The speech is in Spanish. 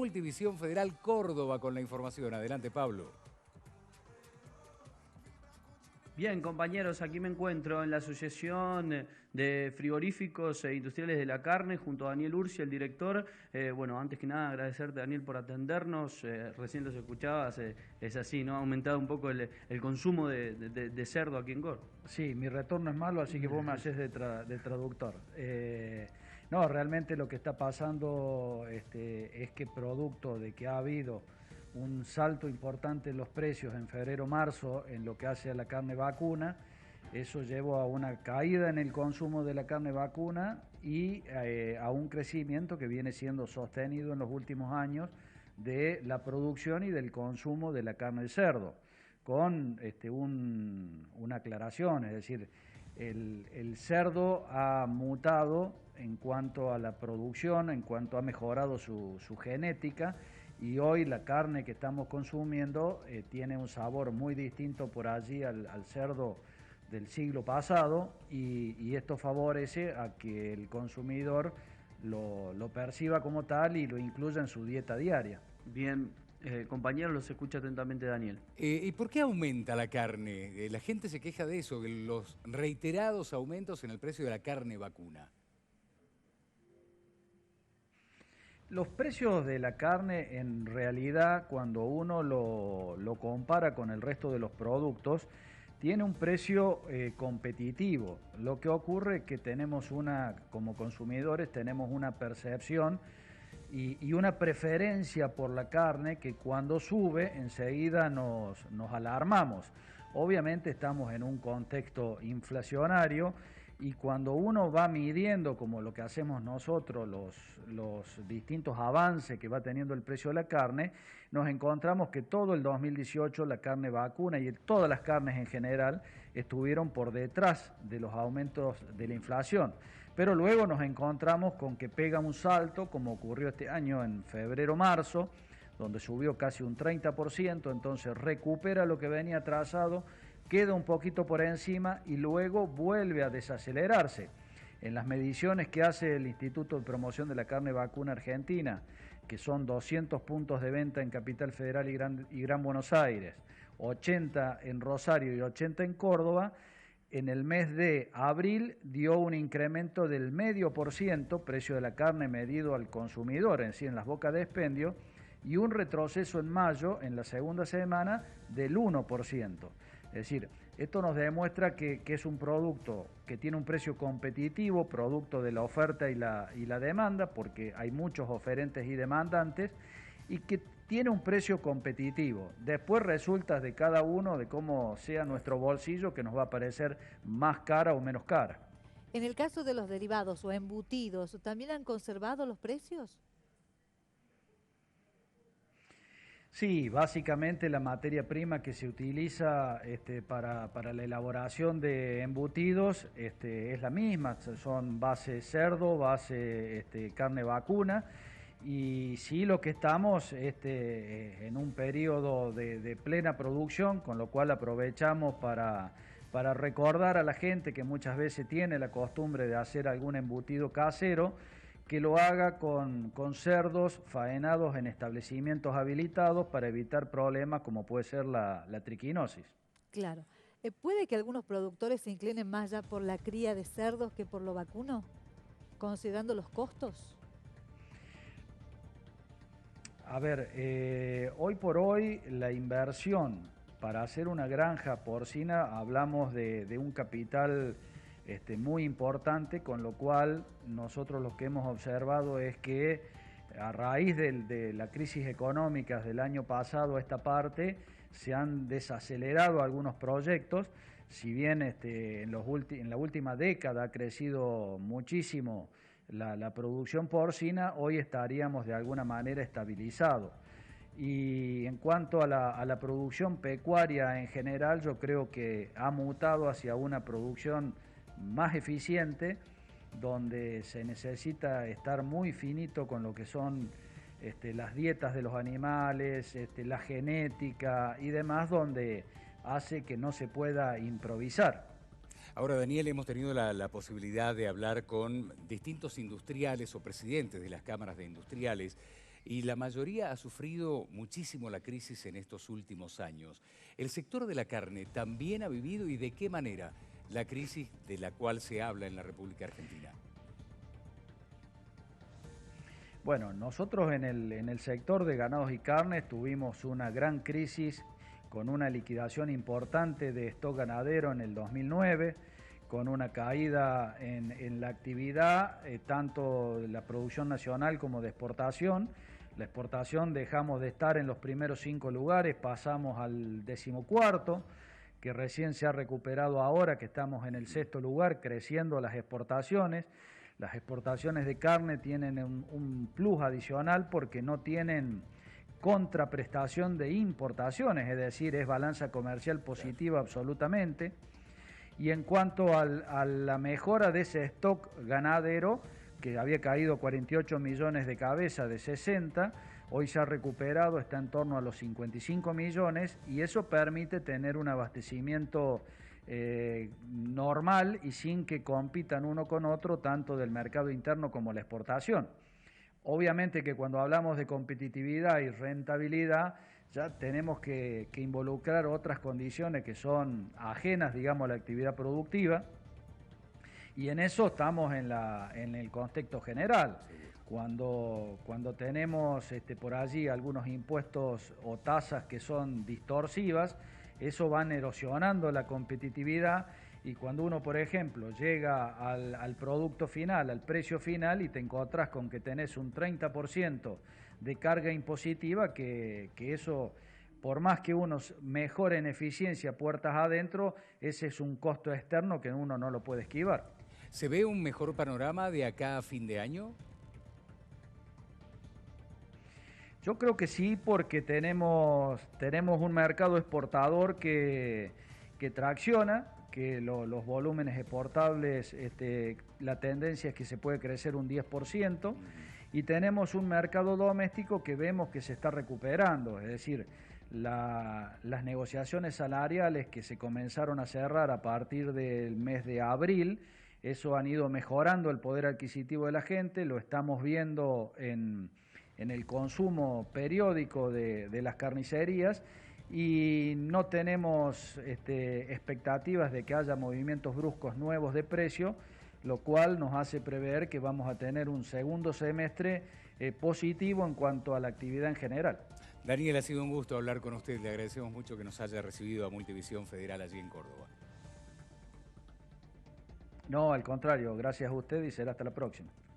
Multivisión Federal Córdoba con la información. Adelante, Pablo. Bien, compañeros, aquí me encuentro en la Asociación de Frigoríficos e Industriales de la Carne junto a Daniel Ursi, el director. Bueno, antes que nada agradecerte, Daniel, por atendernos. Recién los escuchabas, es así, ¿no? Ha aumentado un poco el consumo de cerdo aquí en Córdoba. Sí, mi retorno es malo, así que vos me haces de traductor. No, realmente lo que está pasando es que producto de que ha habido un salto importante en los precios en febrero-marzo en lo que hace a la carne vacuna, eso llevó a una caída en el consumo de la carne vacuna y a un crecimiento que viene siendo sostenido en los últimos años de la producción y del consumo de la carne de cerdo, con una aclaración, es decir, el cerdo ha mutado en cuanto a la producción, en cuanto ha mejorado su genética, y hoy la carne que estamos consumiendo tiene un sabor muy distinto por allí al cerdo del siglo pasado, y esto favorece a que el consumidor lo perciba como tal y lo incluya en su dieta diaria. Bien, compañeros, los escucha atentamente Daniel. ¿Y por qué aumenta la carne? La gente se queja de eso, de los reiterados aumentos en el precio de la carne vacuna. Los precios de la carne, en realidad, cuando uno lo compara con el resto de los productos, tiene un precio competitivo. Lo que ocurre es que como consumidores, tenemos una percepción y una preferencia por la carne que cuando sube enseguida nos alarmamos. Obviamente estamos en un contexto inflacionario, y cuando uno va midiendo, como lo que hacemos nosotros, los distintos avances que va teniendo el precio de la carne, nos encontramos que todo el 2018 la carne vacuna y todas las carnes en general estuvieron por detrás de los aumentos de la inflación. Pero luego nos encontramos con que pega un salto, como ocurrió este año en febrero-marzo, donde subió casi un 30%, entonces recupera lo que venía atrasado, queda un poquito por encima y luego vuelve a desacelerarse. En las mediciones que hace el Instituto de Promoción de la Carne Vacuna Argentina, que son 200 puntos de venta en Capital Federal y Gran Buenos Aires, 80 en Rosario y 80 en Córdoba, en el mes de abril dio un incremento del 0,5%, precio de la carne medido al consumidor, en sí, en las bocas de expendio, y un retroceso en mayo, en la segunda semana, del 1%. Es decir, esto nos demuestra que es un producto que tiene un precio competitivo, producto de la oferta y la demanda, porque hay muchos oferentes y demandantes, y que tiene un precio competitivo. Después resulta de cada uno, de cómo sea nuestro bolsillo, que nos va a parecer más cara o menos cara. En el caso de los derivados o embutidos, ¿también han conservado los precios? Sí, básicamente la materia prima que se utiliza para la elaboración de embutidos es la misma, son base cerdo, base carne vacuna, y sí, lo que estamos en un periodo de plena producción, con lo cual aprovechamos para recordar a la gente que muchas veces tiene la costumbre de hacer algún embutido casero, que lo haga con cerdos faenados en establecimientos habilitados para evitar problemas como puede ser la triquinosis. Claro. ¿Puede que algunos productores se inclinen más ya por la cría de cerdos que por lo vacuno, considerando los costos? A ver, hoy por hoy la inversión para hacer una granja porcina, hablamos de un capital muy importante, con lo cual nosotros lo que hemos observado es que a raíz de la crisis económica del año pasado a esta parte se han desacelerado algunos proyectos. Si bien en la última década ha crecido muchísimo la producción porcina, hoy estaríamos de alguna manera estabilizados. Y en cuanto a la producción pecuaria en general, yo creo que ha mutado hacia una producción más eficiente, donde se necesita estar muy finito con lo que son las dietas de los animales, la genética y demás, donde hace que no se pueda improvisar. Ahora, Daniel, hemos tenido la posibilidad de hablar con distintos industriales o presidentes de las cámaras de industriales, y la mayoría ha sufrido muchísimo la crisis en estos últimos años. ¿El sector de la carne también ha vivido y de qué manera la crisis de la cual se habla en la República Argentina? Bueno, nosotros en el sector de ganados y carnes tuvimos una gran crisis con una liquidación importante de stock ganadero en el 2009, con una caída en la actividad, tanto de la producción nacional como de exportación. La exportación dejamos de estar en los primeros 5 lugares, pasamos al 14º, que recién se ha recuperado ahora, que estamos en el 6º lugar, creciendo las exportaciones. Las exportaciones de carne tienen un plus adicional porque no tienen contraprestación de importaciones, es decir, es balanza comercial positiva absolutamente. Y en cuanto a la mejora de ese stock ganadero, que había caído 48 millones de cabezas de 60, hoy se ha recuperado, está en torno a los 55 millones y eso permite tener un abastecimiento normal y sin que compitan uno con otro tanto del mercado interno como la exportación. Obviamente que cuando hablamos de competitividad y rentabilidad ya tenemos que involucrar otras condiciones que son ajenas, digamos, a la actividad productiva y en eso estamos en el contexto general. Cuando tenemos por allí algunos impuestos o tasas que son distorsivas, eso va erosionando la competitividad y cuando uno, por ejemplo, llega al producto final, al precio final y te encontrás con que tenés un 30% de carga impositiva, que eso, por más que uno mejore en eficiencia puertas adentro, ese es un costo externo que uno no lo puede esquivar. ¿Se ve un mejor panorama de acá a fin de año? Yo creo que sí, porque tenemos un mercado exportador que tracciona, que los volúmenes exportables, la tendencia es que se puede crecer un 10%, y tenemos un mercado doméstico que vemos que se está recuperando, es decir, las negociaciones salariales que se comenzaron a cerrar a partir del mes de abril, eso han ido mejorando el poder adquisitivo de la gente, lo estamos viendo en el consumo periódico de las carnicerías y no tenemos expectativas de que haya movimientos bruscos nuevos de precio, lo cual nos hace prever que vamos a tener un segundo semestre positivo en cuanto a la actividad en general. Daniel, ha sido un gusto hablar con usted. Le agradecemos mucho que nos haya recibido a Multivisión Federal allí en Córdoba. No, al contrario, gracias a usted y será hasta la próxima.